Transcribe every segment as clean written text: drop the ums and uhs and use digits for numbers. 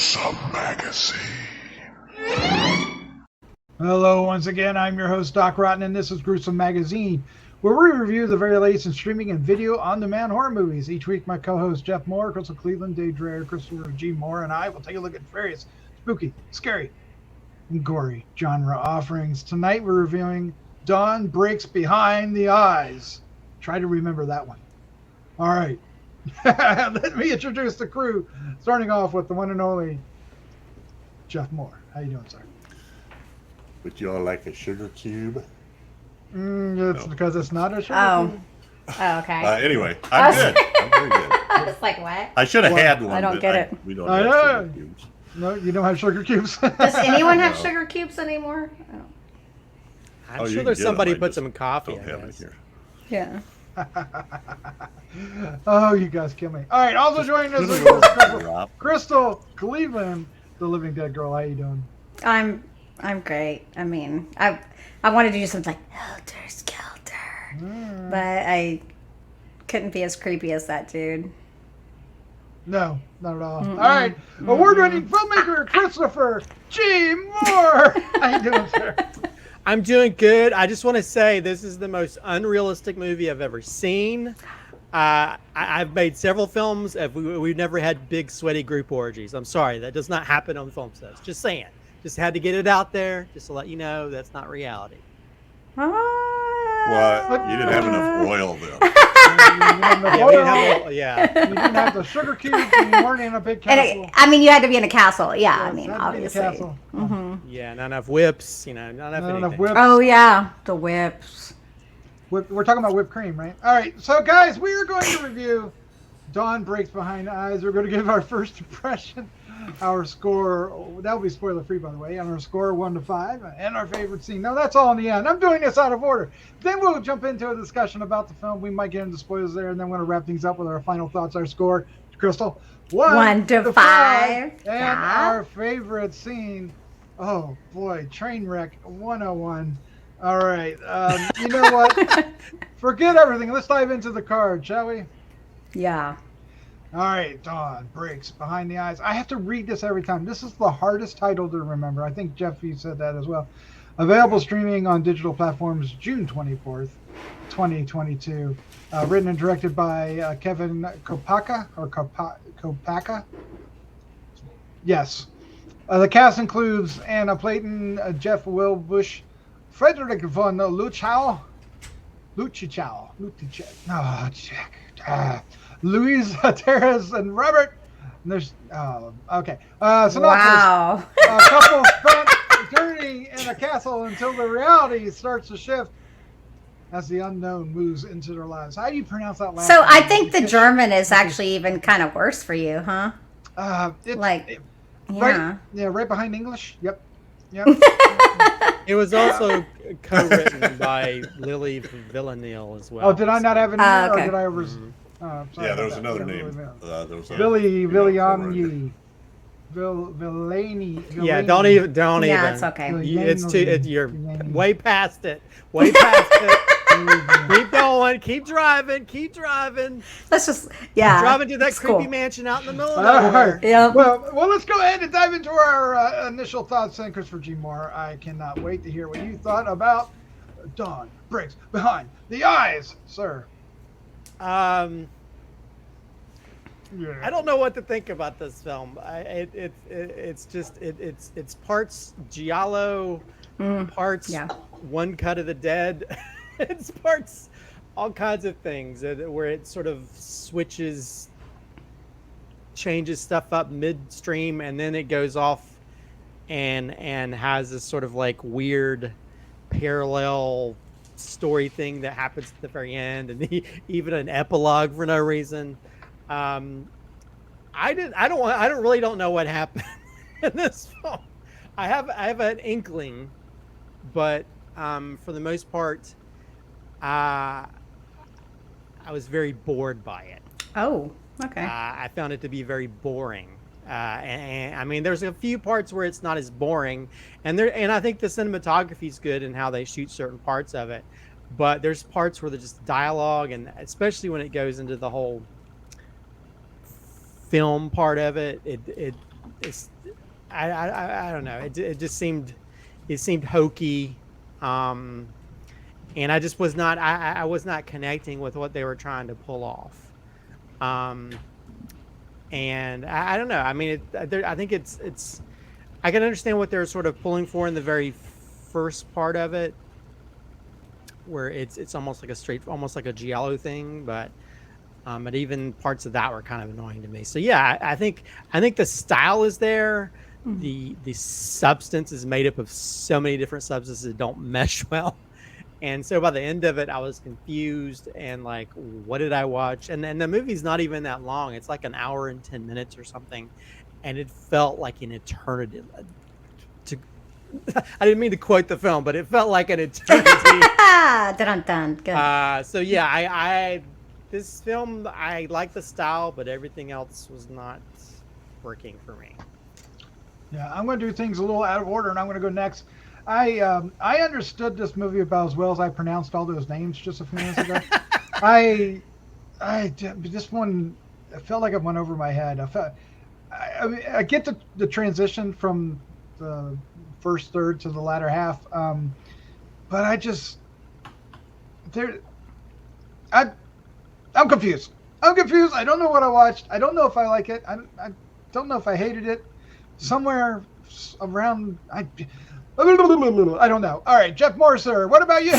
Gruesome Magazine. Hello, once again, I'm your host, Doc Rotten, and this is Gruesome Magazine, where we review the very latest in streaming and video on-demand horror movies. Each week, my co-hosts Jeff Mohr, Crystal Cleveland, Dave Dreher, Christopher G. Mohr, and I will take a look at various spooky, scary, and gory genre offerings. Tonight, we're reviewing Dawn Breaks Behind the Eyes. Try to remember that one. All right. Let me introduce the crew, starting off with the one and only Jeff Mohr. How you doing, sir? Would you all like a sugar cube? It's No. because it's not a sugar cube. Oh, okay. Anyway, I'm good. I'm very good. I was like, what? I should have had one. I don't but get it. We don't I have know. sugar cubes. No, you don't have sugar cubes. Does anyone have No. sugar cubes anymore? Oh. I'm Oh, you sure can there's get 'em, somebody I put just some in coffee. Don't I have it guess. here. Yeah. Oh, you guys kill me. All right, also joining us is Rob. Crystal Cleveland, the Living Dead girl. How you doing? I'm great. I mean, I wanted to do something like Helter Skelter, but I couldn't be as creepy as that dude. No, not at all. All right, award-winning filmmaker Christopher G. Mohr. How you doing, sir? I'm doing good. I just want to say this is the most unrealistic movie I've ever seen. I've made several films. We've never had big sweaty group orgies. I'm sorry, that does not happen on film sets. Just saying. Just had to get it out there, just to let you know that's not reality. What? You didn't have enough oil, though. Yeah. You didn't have the sugar cubes, and you weren't in a big castle. I mean, you had to be in a castle. Yeah, I Yes, mean, had to be in a obviously. castle. Yeah, not enough whips, not enough Not anything. enough whips. Oh yeah, the whips. We're talking about whipped cream, right? All right, so guys, we are going to review Dawn Breaks Behind the Eyes. We're going to give our first impression, our score. That will be spoiler free, by the way. And our score 1 to 5, and our favorite scene. No, that's all in the end. I'm doing this out of order. Then we'll jump into a discussion about the film. We might get into spoilers there, and then we're going to wrap things up with our final thoughts. Our score, Crystal, 1 to 5. and Yeah. our favorite scene. Oh boy, train wreck 101. All right, you know what? Forget everything. Let's dive into the card, shall we? Yeah. All right, Dawn Breaks Behind the Eyes. I have to read this every time. This is the hardest title to remember. I think, Jeff, you said that as well. Available streaming on digital platforms June 24th, 2022. Written and directed by Kevin Kopacka, or Kopacka? Yes. The cast includes Anna Clayton, Jeff Wilbush, Frederick von Luchau, Louise Terrace, and Robert. And there's okay. Synopsis. Wow. A couple spent journeying in a castle until the reality starts to shift as the unknown moves into their lives. How do you pronounce that last So I name? think the German is actually even kind of worse for you, huh? Right behind English. Yep. It was also co-written by Lily Villeneuve as well. Oh, did I not have it in there, okay. or did I over? Mhm. Sorry Yeah, there was about another that. name. There was a Billy Villanyi. Villanyi. Yeah, don't even. Yeah, it's okay. It's too. You're way past it. Way past it. Keep going. Keep driving. Keep driving. Let's just Driving to that it's creepy cool. mansion out in the middle of All nowhere. right. Yeah. Well, let's go ahead and dive into our initial thoughts. And Christopher G. Mohr, I cannot wait to hear what you thought about Dawn Breaks Behind the Eyes, sir. I don't know what to think about this film. It's parts giallo, parts One Cut of the Dead. It's parts all kinds of things where it sort of changes stuff up midstream, and then it goes off and has this sort of like weird parallel story thing that happens at the very end, and even an epilogue for no reason. I really don't know what happened in this film. I have an inkling, but for the most part, I was very bored by it. Oh, okay. I found it to be very boring. And I mean, there's a few parts where it's not as boring, and I think the cinematography is good in how they shoot certain parts of it. But there's parts where there's just dialogue, and especially when it goes into the whole film part of it, it's I don't know. It just seemed hokey, and I just was not I was not connecting with what they were trying to pull off. And I don't know. I mean, I think it's I can understand what they're sort of pulling for in the very first part of it, where it's almost like a giallo thing, but even parts of that were kind of annoying to me. So yeah, I think the style is there. The substance is made up of so many different substances that don't mesh well. And so by the end of it, I was confused and like, what did I watch? And then the movie's not even that long. It's like an hour and 10 minutes or something. And it felt like an eternity. I didn't mean to quote the film, but it felt like an eternity. Dun, dun. Good. So yeah, this film, I like the style, but everything else was not working for me. Yeah, I'm going to do things a little out of order, and I'm going to go next. I understood this movie about as well as I pronounced all those names just a few minutes ago. This one, it felt like it went over my head. I get the transition from the first third to the latter half, but I'm confused. I'm confused. I don't know what I watched. I don't know if I like it. I don't know if I hated it. Somewhere around, I don't know. All right, Jeff Mohr, sir. What about you?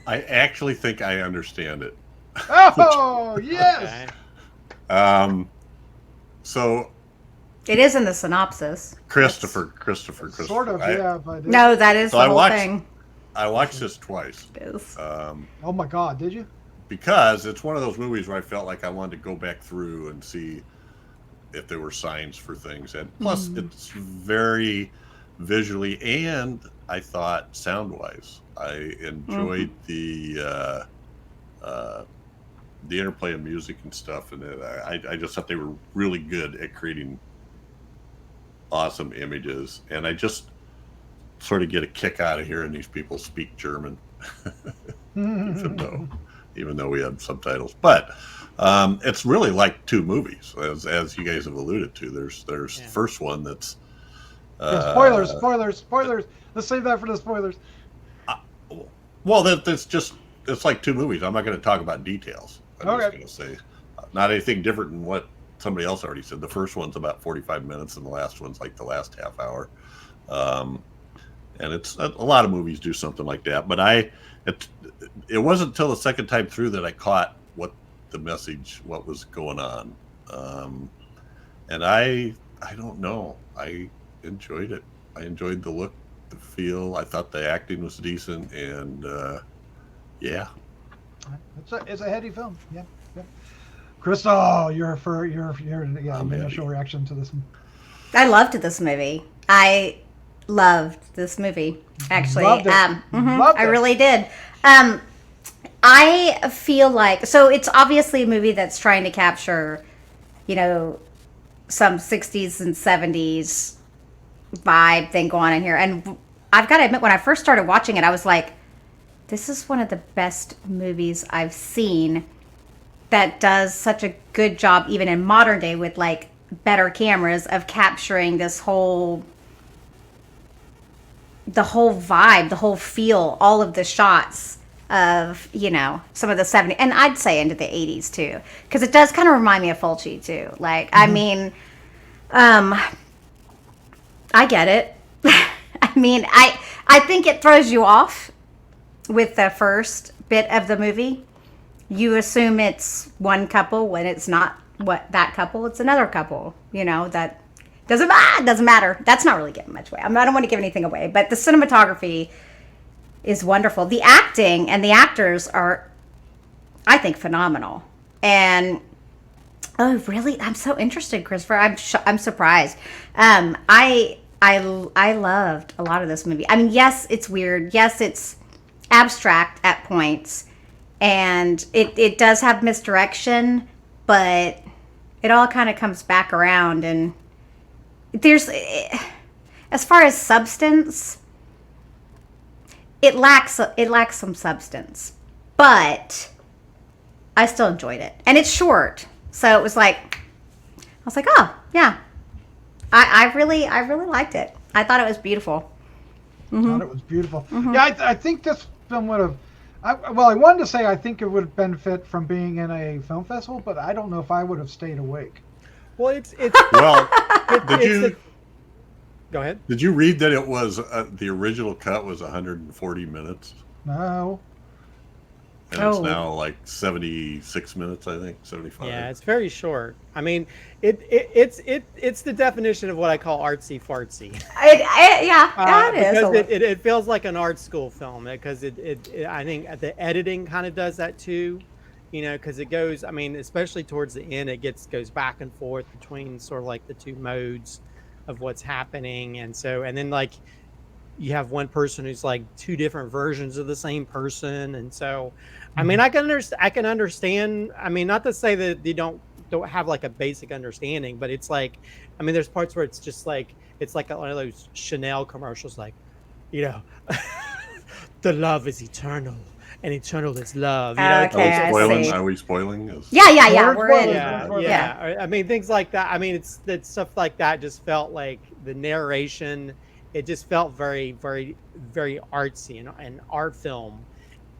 I actually think I understand it. Oh, yes. So It is in the synopsis. Christopher. Sort of, yeah. But No, that is So the I whole watched- thing. I watched this twice. It is. oh my God, did you? Because it's one of those movies where I felt like I wanted to go back through and see if there were signs for things. And plus, it's very visually, and I thought sound-wise, I enjoyed the interplay of music and stuff. And I just thought they were really good at creating awesome images. And I just sort of get a kick out of hearing these people speak German, even though we had subtitles. But it's really like two movies, as you guys have alluded to. There's the first one that's spoilers. Let's save that for the spoilers. Well, that's just, it's like two movies. I'm not going to talk about details. I'm just going to say not anything different than what somebody else already said. The first one's about 45 minutes, and the last one's like the last half hour. And it's a lot of movies do something like that. But it wasn't until the second time through that I caught what the message, what was going on. And I don't know. I enjoyed it. I enjoyed the look, the feel. I thought the acting was decent, and yeah. It's a heady film. Yeah. Crystal, your initial reaction to this one. I loved this movie. I loved this movie, actually. Loved it. Loved I it. really did. I feel like, so it's obviously a movie that's trying to capture, some 60s and 70s vibe thing going on in here. And I've got to admit, when I first started watching it, I was like, this is one of the best movies I've seen that does such a good job, even in modern day, with like better cameras, of capturing the whole vibe, the whole feel, all of the shots of, some of the 70s, and I'd say into the 80s too, because it does kind of remind me of Fulci too. Like, I mean, I get it. I mean, I think it throws you off with the first bit of the movie. You assume it's one couple when it's not that couple. It's another couple, that doesn't matter. That's not really giving much away. I don't want to give anything away, but the cinematography is wonderful. The acting and the actors are, I think, phenomenal. And oh, really? I'm so interested, Christopher. I'm surprised. I loved a lot of this movie. I mean, yes, it's weird. Yes, it's abstract at points, and it does have misdirection, but it all kind of comes back around. And there's, as far as substance, it lacks some substance, but I still enjoyed it. And it's short, so it was like, was like, oh yeah, I really liked it. I thought it was beautiful. Thought it was beautiful. Yeah, I think this film would have. I wanted to say I think it would benefit from being in a film festival, but I don't know if I would have stayed awake. Well, it's Well, go ahead. did you read that it was the original cut was 140 minutes? No. And it's now like 76 minutes, I think, 75. Yeah, it's very short. I mean, it's the definition of what I call artsy fartsy. Yeah, it is. It feels like an art school film because I think the editing kind of does that too, because it goes. I mean, especially towards the end, it goes back and forth between sort of like the two modes of what's happening, and then like you have one person who's like two different versions of the same person, and so I mean I can understand. I mean, not to say that you don't have like a basic understanding, but it's like, I mean, there's parts where it's just like it's like one of those Chanel commercials, like, the love is eternal and eternal is love. Okay, Are we spoiling? Yeah. We're in. Yeah. I mean, things like that. I mean, it's stuff like that just felt like the narration. It just felt very, very, very artsy and an art film.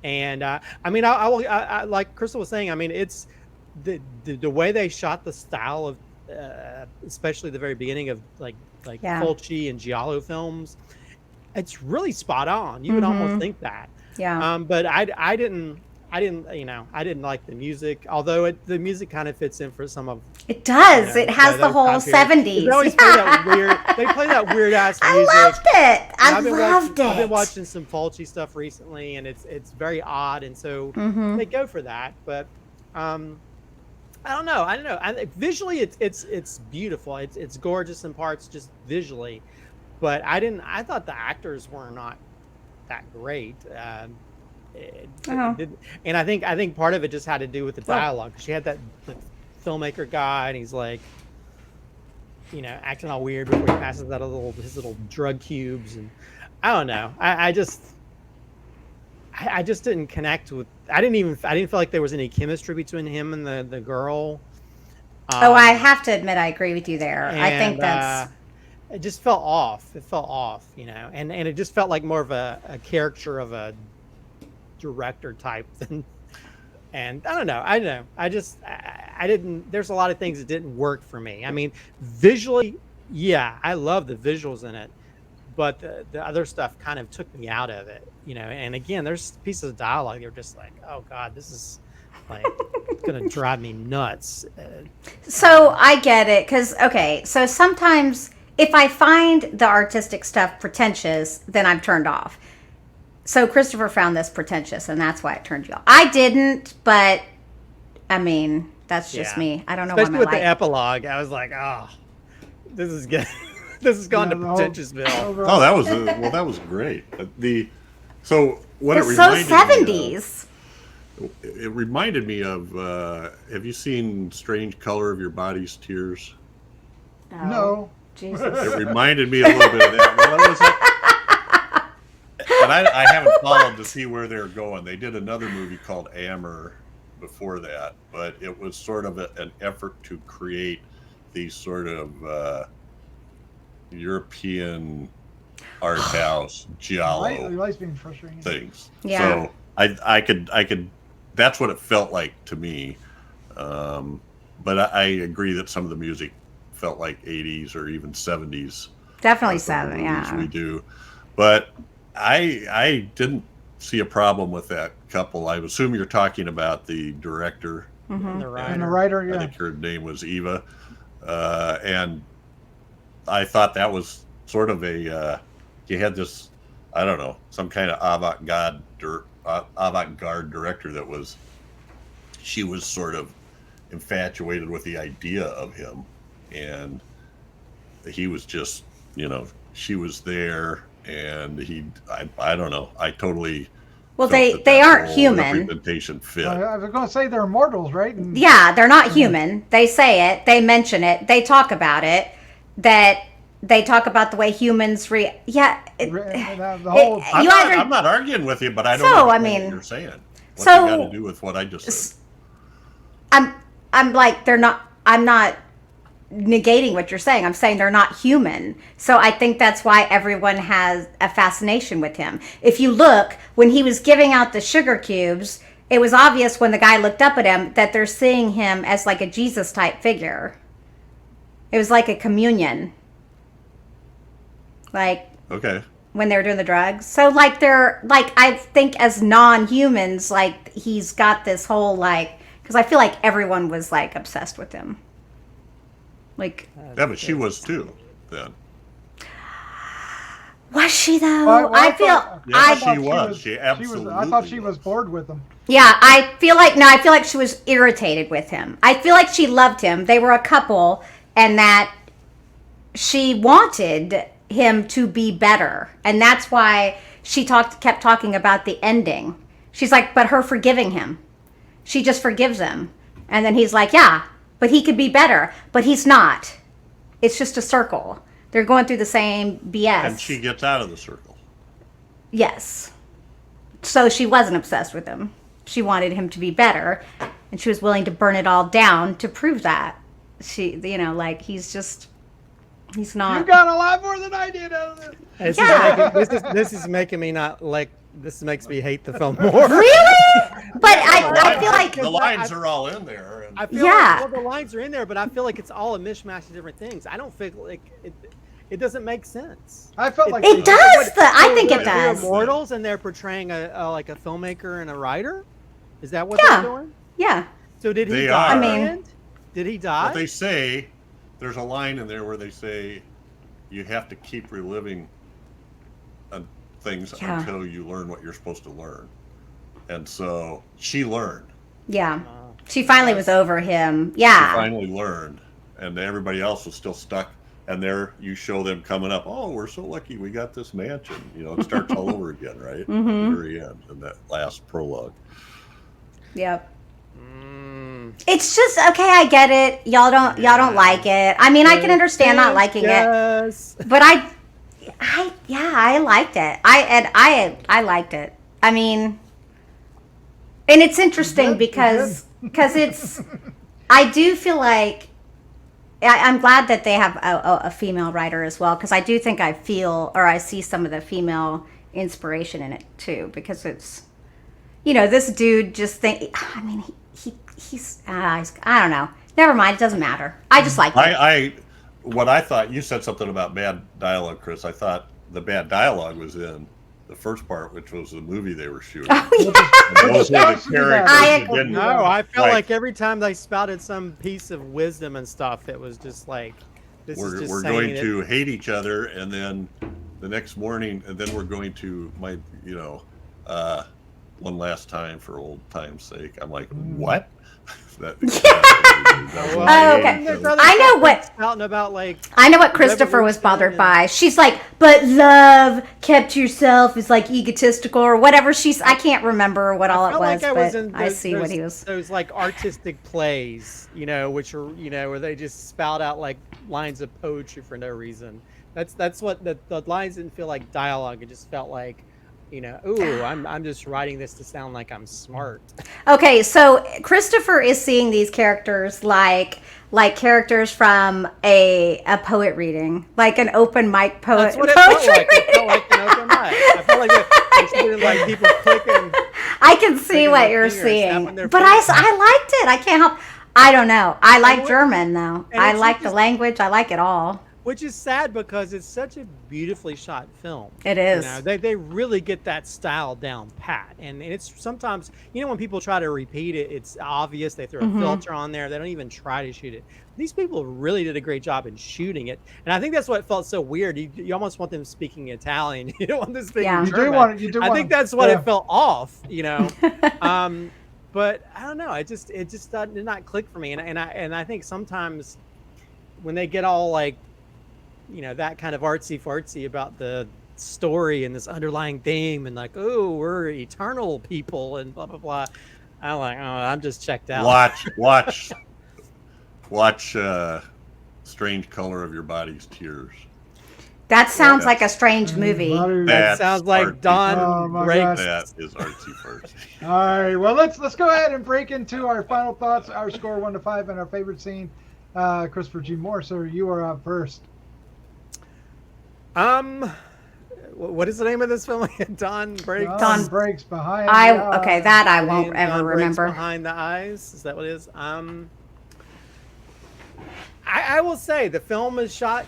And I mean, I like Crystal was saying. I mean, it's the way they shot the style of, especially the very beginning of like Fulci and Giallo films. It's really spot on. You would almost think that. Yeah. But I didn't like the music, although the music kind of fits in for some of it does. It has the whole 70s. They always play that weird. They play that weird ass music. I loved it. I loved it. I've been watching some Fulci stuff recently, and it's very odd, and so they go for that. But I don't know. Visually, it's beautiful. It's gorgeous in parts, just visually. But I thought the actors were not that great. And I think part of it just had to do with the dialogue. She had the filmmaker guy, and he's like, acting all weird before he passes out his little drug cubes, and I don't know. I just didn't connect with. I didn't feel like there was any chemistry between him and the girl. I have to admit, I agree with you there. I think that's. It just felt off. It felt off, and it just felt like more of a caricature of a director type than. And I don't know. I didn't. There's a lot of things that didn't work for me. I mean, visually, yeah, I love the visuals in it, but the other stuff kind of took me out of it, And again, there's pieces of dialogue that were just like, oh God, this is like gonna drive me nuts. So I get it, because so sometimes if I find the artistic stuff pretentious, then I'm turned off. So Christopher found this pretentious, and that's why it turned you off. I didn't, but I mean, that's just me. I don't know. Especially with the epilogue, I was like, oh, this is good. This has gone to Pretentiousville. Oh, that was great. So what it's it so reminded 70s. It reminded me of. Have you seen Strange Color of Your Body's Tears? No. Jesus. It reminded me a little bit of that. But I haven't followed to see where they're going. They did another movie called Amor before that, but it was sort of an effort to create these sort of European art house giallo things. Yeah. So I could. That's what it felt like to me. But I agree that some of the music felt like 80s or even 70s. Definitely 70s, yeah. We do. But I didn't see a problem with that couple. I assume you're talking about the director and the writer. Yeah. I think her name was Eva. And I thought that was sort of you had this, I don't know, some kind of avant-garde director she was sort of infatuated with the idea of him. And he was just, she was there, and I don't know. I totally. Well, they aren't human. Representation fit. I was going to say they're immortals, right? Yeah, they're not human. They say it. They mention it. They talk about it. That they talk about the way humans Yeah. I'm not arguing with you, but I don't know what you're saying. What's it got to do with what I just said? I'm like, they're not. I'm not negating what you're saying. I'm saying they're not human. So I think that's why everyone has a fascination with him. If you look, when he was giving out the sugar cubes, it was obvious when the guy looked up at him that they're seeing him as like a Jesus type figure. It was like a communion. Like, Okay. when they were doing the drugs. So like they're like, I think as non-humans, like he's got this whole like, because I feel like everyone was like obsessed with him. Like, Yeah, but she was too then. was she though? Well, I feel Yeah, thought she was. She absolutely I thought she was bored with him. yeah, I feel like she was irritated with him. I feel like she loved him. They were a couple, and that she wanted him to be better, and that's why she kept talking about the ending. She's like, but her forgiving him, she just forgives him, and then he's like, yeah, but he could be better, but he's not. It's just a circle. They're going through the same BS. And she gets out of the circle. Yes. So she wasn't obsessed with him. She wanted him to be better, and she was willing to burn it all down to prove that. She, like he's not. You got a lot more than I did out of this. This is making me not like. This makes me hate the film more. Really? But I feel like the lines are all in there. And I feel like the lines are in there, but I feel like it's all a mishmash of different things. I don't feel like it doesn't make sense. I felt like it does. I think it They're does. immortals, and they're portraying like a filmmaker and a writer. Is that what Yeah. they're doing? Yeah. So did he They die? are. I mean- End? Did he die? But they say there's a line in there where they say you have to keep reliving things Yeah. until you learn what you're supposed to learn. And so she learned. Yeah. She finally was over him. Yeah. She finally learned, and everybody else was still stuck. And there you show them coming up. Oh, we're so lucky we got this mansion. It starts all over again, right? At the very end, in that last prologue. Yep. It's just okay. I get it. Y'all don't like it. I mean, I can understand not liking it, but I liked it. I liked it. I mean, and it's interesting because it's. I do feel like I'm glad that they have a female writer as well, because I do think I see some of the female inspiration in it too, because it's, this dude just I mean, he's I don't know. Never mind. It doesn't matter. I just like it. What I thought, you said something about bad dialogue, Chris. I thought the bad dialogue was in the first part, which was the movie they were shooting. Oh, yeah. And those were the characters who didn't. No, I feel like every time they spouted some piece of wisdom and stuff, it was just like, we're going to hate each other, and then the next morning, and then we're going to one last time for old time's sake. I'm like, what? Okay. I know what Christopher was bothered by. She's like, but love kept to yourself is like egotistical or whatever. I can't remember what all it was, but I see what he was. Those like artistic plays, which are where they just spout out like lines of poetry for no reason. That's what the lines didn't feel like dialogue. It just felt like, I'm just writing this to sound like I'm smart. Okay, so Christopher is seeing these characters like characters from a poet reading, like an open mic poetry. That's what it felt like. It felt like an open mic. I felt like it's like people clicking. I can see what you're seeing, but I liked it. I can't help. I don't know. I like German though. I like the language. I like it all. Which is sad because it's such a beautifully shot film. It is. They really get that style down pat. And it's sometimes, when people try to repeat it, it's obvious. They throw a filter on there. They don't even try to shoot it. These people really did a great job in shooting it. And I think that's what felt so weird. You almost want them speaking Italian. You don't want them speaking German. I think that's what it felt off, But I don't know. It just did not click for me. And I think sometimes when they get all like, that kind of artsy-fartsy about the story and this underlying theme and like, oh, we're eternal people and blah, blah, blah. I'm like, oh, I'm just checked out. Watch Strange Color of Your Body's Tears. That sounds like a strange movie. That sounds like Don breaks. That is artsy-fartsy. All right, well, let's go ahead and break into our final thoughts, our score 1 to 5, and our favorite scene. Christopher G. Mohr, sir, you are up first. What is the name of this film? Dawn Breaks. Dawn Breaks Behind Okay, that I won't ever Dawn Breaks remember. Behind the Eyes. Is that what it is? I will say the film is shot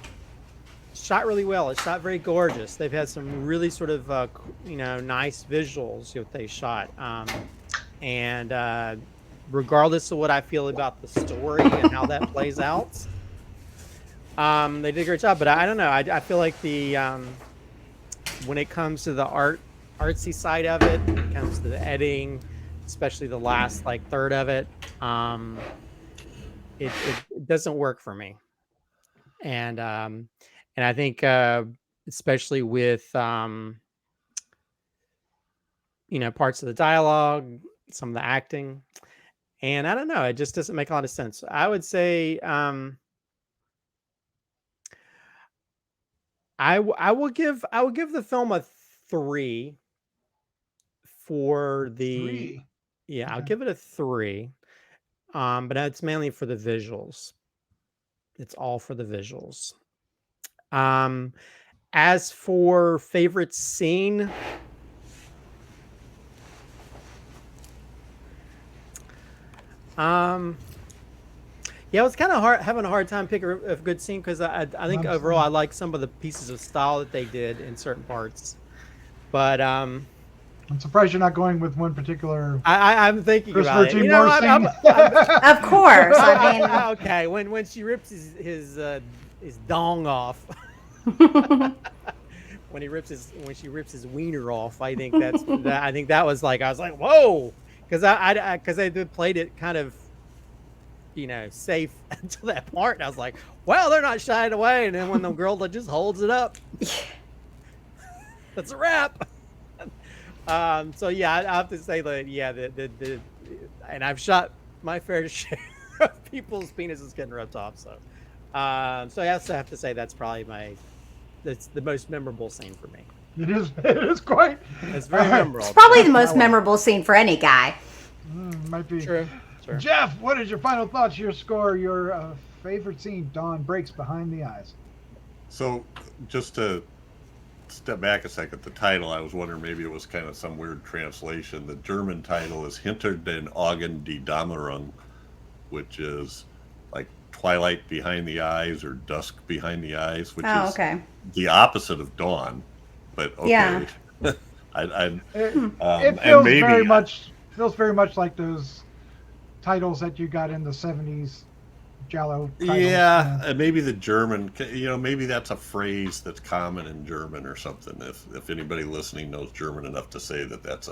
really well. It's shot very gorgeous. They've had some really sort of nice visuals that they shot. And regardless of what I feel about the story and how that plays out, they did a great job. But I don't know. I feel like the when it comes to the artsy side of it, when it comes to the editing, especially the last third of it, it doesn't work for me. And I think especially with parts of the dialogue, some of the acting, and I don't know, it just doesn't make a lot of sense. I would say I will give the film a 3 for the Okay. I'll give it a 3. But that's mainly for the visuals. It's all for the visuals. As for favorite scene, I was kind of having a hard time picking a good scene because I think overall I like some of the pieces of style that they did in certain parts. But I'm surprised you're not going with one particular. I'm thinking about it. Of course. I mean, okay. When she rips his dong off, when she rips his wiener off, I think that was I was like, whoa, because I played it kind of safe until that part, and I was like, well, they're not shying away, and then when the girl just holds it up, that's a wrap. So yeah, I have to say that and I've shot my fair share of people's penises getting ripped off. So I also have to say that's probably that's the most memorable scene for me. It is quite. It's very memorable. It's probably the most memorable scene for any guy. Might be. True. Jeff, what is your final thoughts? Your score, your favorite scene? Dawn Breaks Behind the Eyes. So, just to step back a second, the title, I was wondering maybe it was kind of some weird translation. The German title is Hinter den Augen die Dämmerung, which is like twilight behind the eyes or dusk behind the eyes, which is the opposite of dawn. But okay. Yeah. It feels very much like those titles that you got in the 70s. Giallo titles. Yeah, and maybe the German, maybe that's a phrase that's common in German or something. If anybody listening knows German enough to say that that's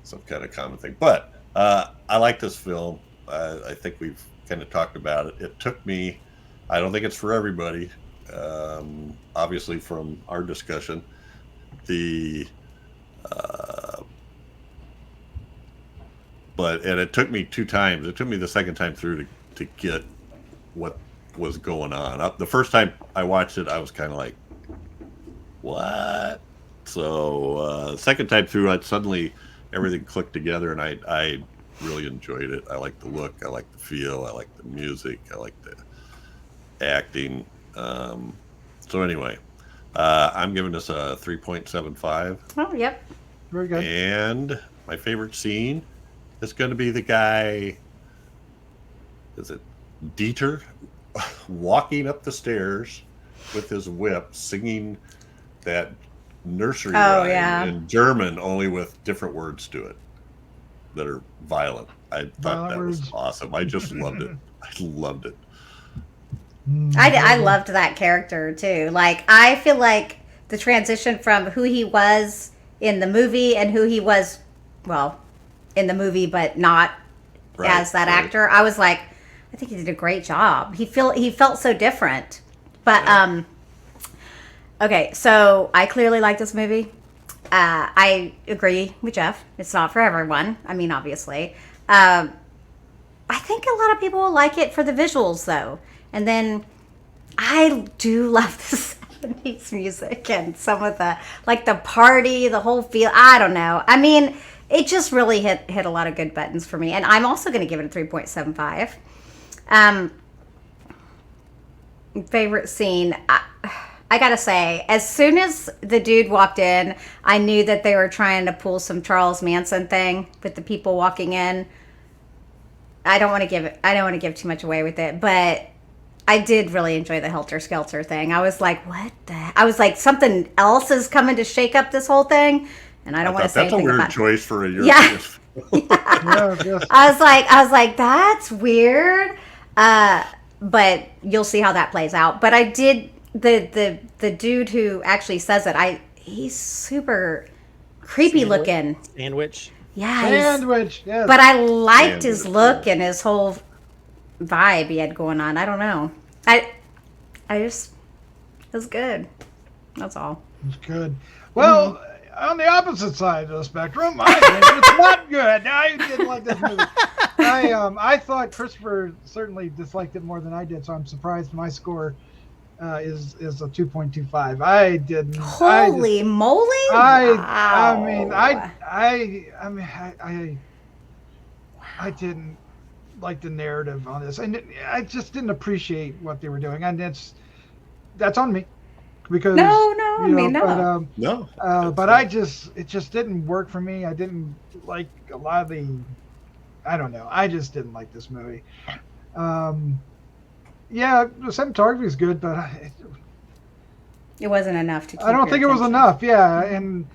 some kind of common thing. But I like this film. I think we've kind of talked about it. It took me, I don't think it's for everybody, obviously from our discussion, and it took me 2 times. It took me the second time through to get what was going on. The first time I watched it, I was kind of like, what? So second time through, suddenly everything clicked together, and I really enjoyed it. I like the look, I like the feel, I like the music, I like the acting. So anyway, I'm giving this a 3.75. Oh, yep. Very good. And my favorite scene is going to be the guy, is it Dieter, walking up the stairs with his whip, singing that nursery rhyme in German, only with different words to it that are violent. I thought that was awesome. I just loved it. I loved it. I loved that character too. I feel like the transition from who he was in the movie and who he was, in the movie but not as that actor, I was like, I think he did a great job. He felt so different. But okay, so I clearly like this movie. I agree with Jeff. It's not for everyone. I mean, obviously. I think a lot of people will like it for the visuals, though. And then I do love the 70s music and some of the party, the whole feel. I don't know. I mean, it just really hit a lot of good buttons for me. And I'm also going to give it a 3.75. favorite scene. I gotta say, as soon as the dude walked in, I knew that they were trying to pull some Charles Manson thing with the people walking in. I don't want to give too much away with it, but I did really enjoy the Helter Skelter thing. I was like, what the? I was like, something else is coming to shake up this whole thing, and I don't want to say anything about it. That's a weird choice for a European. Yeah. I was like, that's weird. But you'll see how that plays out. But I did the dude who actually says it. He's super creepy looking. Sandwich. Yeah. Sandwich. Yes. But I liked his look and his whole vibe he had going on. I don't know. I just, it was good. That's all. It's good. Well, on the opposite side of the spectrum, I think it's not good. I didn't like this movie. I thought Christopher certainly disliked it more than I did, so I'm surprised my score is a 2.25. I didn't. Holy moly! I didn't like the narrative on this, and I just didn't appreciate what they were doing, and that's on me. Because no. But it just didn't work for me. I didn't like a lot of the. I don't know. I just didn't like this movie. Yeah, the cinematography is good, but it wasn't enough to keep I don't think your it was attention. enough. Yeah, and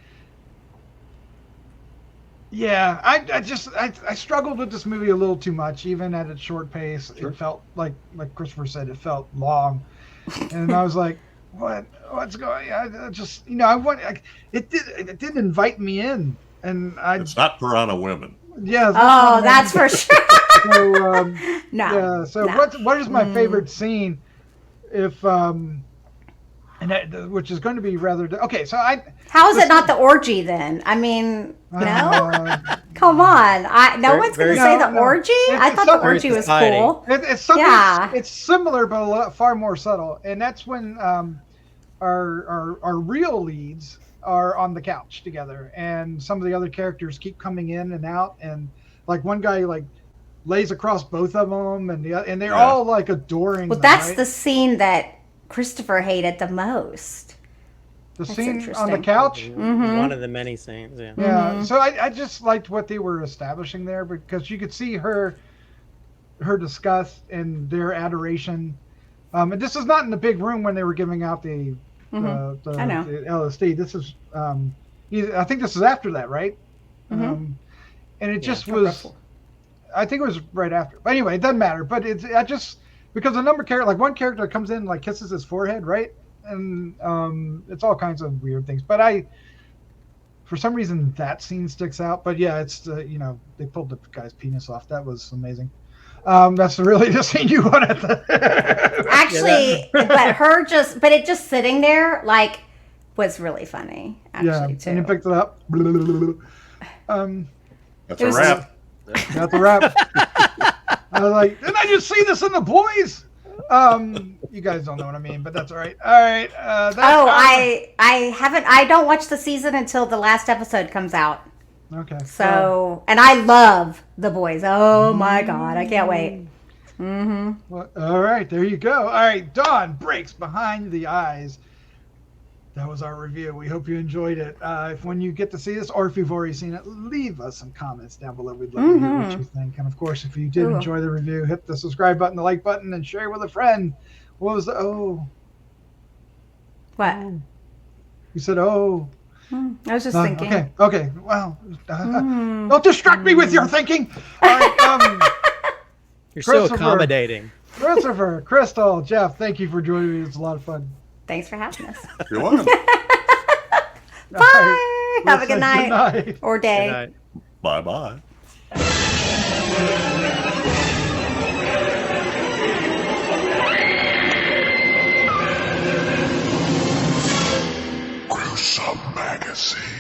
yeah, I struggled with this movie a little too much, even at its short pace. Sure. It felt like Christopher said, it felt long, and I was like, what's going? I just it didn't invite me in, and it's not Piranha Women. Yeah. Oh, that's for sure. So, no. Yeah. So no. what is my favorite scene? If which is going to be rather okay. So How is it not the orgy then? I mean, no. Come on. No one's going to say the orgy. I thought the orgy was cool. It's something. Yeah. It's similar, but far more subtle, and that's when our real leads are on the couch together, and some of the other characters keep coming in and out, and like one guy like lays across both of them, and they're all like adoring. Well, that's the scene that Christopher hated the most. The scene on the couch. Mm-hmm. One of the many scenes. Yeah. Yeah. Mm-hmm. So I just liked what they were establishing there, because you could see her disgust and their adoration. And this is not in the big room when they were giving out the LSD. This is I think this is after that, right? Mm-hmm. And it just was. I think it was right after. But anyway, it doesn't matter. But because a number of characters, like one character comes in and like kisses his forehead, right? And it's all kinds of weird things. But for some reason, that scene sticks out. But yeah, it's they pulled the guy's penis off. That was amazing. That's really the scene you wanted. Actually, but it just sitting there like was really funny. Actually, too. And you picked it up. That's a wrap. That's a wrap. I was like, didn't I just see this in The Boys? You guys don't know what I mean, but that's all right. All right. I haven't. I don't watch the season until the last episode comes out. Okay. So, and I love The Boys. Oh my God, I can't wait. Mm-hmm. Well, all right, there you go. All right, Dawn breaks behind the eyes. That was our review. We hope you enjoyed it. If when you get to see this, or if you've already seen it, leave us some comments down below. We'd love to hear what you think. And of course, if you did enjoy the review, hit the subscribe button, the like button, and share with a friend. What was the What? You said oh. I was just thinking. Okay. Well, don't distract me with your thinking. All right. You're so accommodating. Christopher, Crystal, Jeff, thank you for joining me. It's a lot of fun. Thanks for having us. You're welcome. Bye. Right. Have a good night. Good night. Or day. Good night. Bye-bye. Gruesome Magazine.